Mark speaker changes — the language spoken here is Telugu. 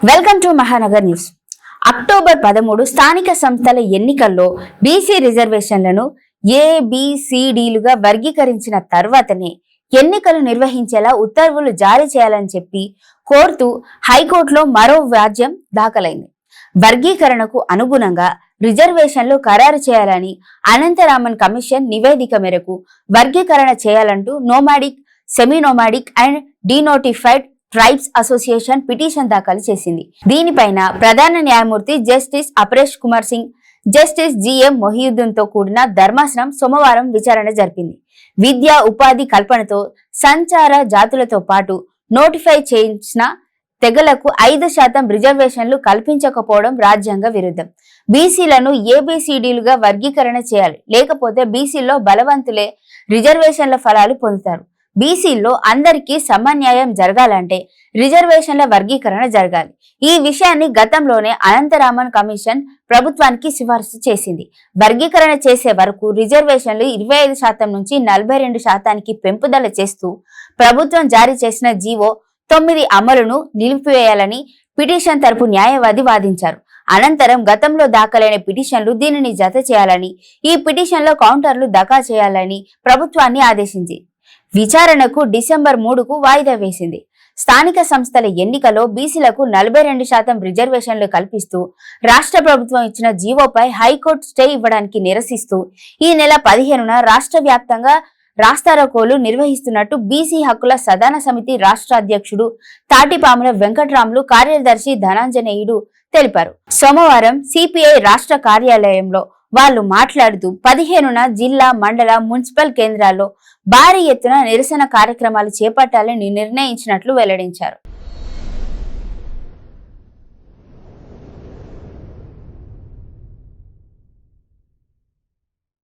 Speaker 1: Welcome to Mahanagar news. October 13 స్థానిక సంస్థల ఎన్నికల్లో బీసీ రిజర్వేషన్లను ఏబిసిడిలుగా వర్గీకరించిన తర్వాతనే ఎన్నికలు నిర్వహించేలా ఉత్తర్వులు జారీ చేయాలని చెప్పి కోరుతూ హైకోర్టులో మరో వ్యాజ్యం దాఖలైంది. వర్గీకరణకు అనుగుణంగా రిజర్వేషన్లు ఖరారు చేయాలని అనంతరామన్ కమిషన్ నివేదిక మేరకు వర్గీకరణ చేయాలంటూ nomadic, semi nomadic and denotified tribes association petition దాఖలు చేసింది. దీనిపైన ప్రధాన న్యాయమూర్తి justice Aparesh Kumar Singh, justice GM Mohiuddin తో కూడిన ధర్మాసనం సోమవారం విచారణ జరిపింది. విద్యా ఉపాధి కల్పనతో సంచార జాతులతో పాటు నోటిఫై చేయించిన తెగలకు 5% రిజర్వేషన్లు కల్పించకపోవడం రాజ్యాంగ విరుద్ధం. బీసీలను ఏబిసిడిలుగా వర్గీకరణ చేయాలి, లేకపోతే బీసీల్లో బలవంతులే రిజర్వేషన్ల ఫలాలు పొందుతారు. బీసీల్లో అందరికీ సమన్యాయం జరగాలంటే రిజర్వేషన్ల వర్గీకరణ జరగాలి. ఈ విషయాన్ని గతంలోనే అనంతరామన్ కమిషన్ ప్రభుత్వానికి సిఫార్సు చేసింది. వర్గీకరణ చేసే వరకు రిజర్వేషన్లు 25% నుంచి 42% పెంపుదల చేస్తూ ప్రభుత్వం జారీ చేసిన జీవో 9 అమలును నిలిపివేయాలని పిటిషన్ తరపు న్యాయవాది వాదించారు. అనంతరం గతంలో దాఖలైన పిటిషన్లు దీనిని జత చేయాలని, ఈ పిటిషన్లో కౌంటర్లు దాఖలు చేయాలని ప్రభుత్వాన్ని ఆదేశించి విచారణకు డిసెంబర్ 3కు వాయిదా వేసింది. స్థానిక సంస్థల ఎన్నికలో బీసీలకు 42% రిజర్వేషన్లు కల్పిస్తూ రాష్ట్ర ప్రభుత్వం ఇచ్చిన జీవోపై హైకోర్టు స్టే ఇవ్వడానికి నిరసిస్తూ ఈ నెల 15న రాష్ట్ర వ్యాప్తంగా రాస్తారోకోలు నిర్వహిస్తున్నట్టు బీసీ హక్కుల సదాన సమితి రాష్ట్ర అధ్యక్షుడు తాటిపాముల వెంకట్రాములు, కార్యదర్శి ధనంజనేయుడు తెలిపారు. సోమవారం సిపిఐ రాష్ట్ర కార్యాలయంలో వాళ్ళు మాట్లాడుతూ 15న జిల్లా, మండల, మున్సిపల్ కేంద్రాల్లో భారీ ఎత్తున నిరసన కార్యక్రమాలు చేపట్టాలని నిర్ణయించినట్లు వెల్లడించారు.